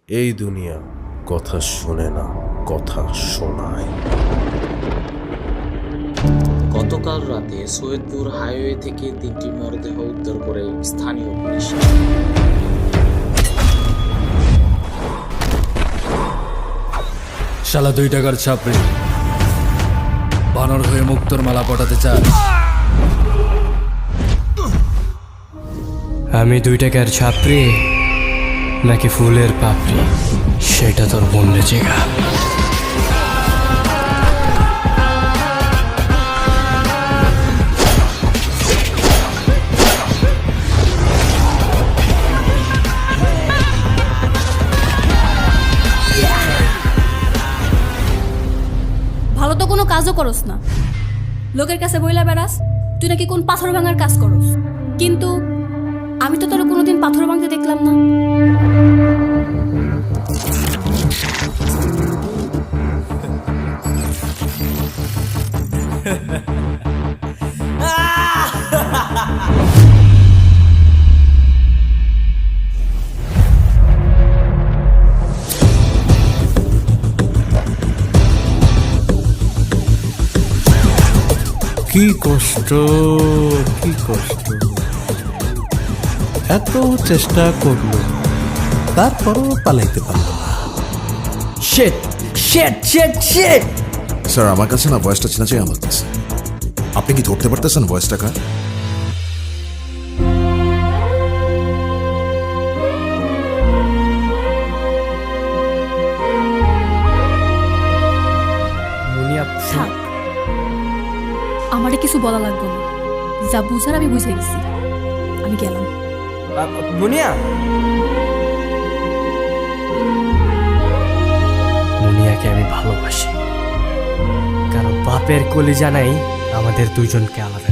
এই দুনিয়া কথা শোনে না, কথা শোনায়। গতকাল রাতে সৈয়দপুর হাইওয়ে থেকে 3টি মরদেহ উদ্ধার করে স্থানীয় পুলিশ। শালা 2 টাকার ছাপড়ি বানর হয়ে মুক্তোর মালা পটাতে চাস? আমি 2 টাকার ছাপড়ি নাকি ফুলের পাপড়ি সেটা তোর বললে চেগা। ভালো তো কোনো কাজও করস না, লোকের কাছে বইলা বেড়াস তুই নাকি কোন পাথর ভাঙার কাজ করস, কিন্তু আমি তো তোর কোনোদিন পাথর ভাঙতে দেখলাম না। কি কষ্ট, কি কষ্ট, এত চেষ্টা করলো তারপরও পালাইতে পারলো না। Shit shit shit shit. Sir আমার কাছে না ভয়েসটা চেনা চাই আমার কাছে। আপনি কি ধরতে পারতেছেন ভয়েসটা কার? থাক, আমারে কিছু বলা লাগবে না, যা বুঝার আমি বুঝে গেছি, আমি গেলাম। মুনিয়া, মুনিয়াকে আমি ভালোবাসি, কারণ বাপের কলিজা নাই আমাদের দুজনকে আলাদা।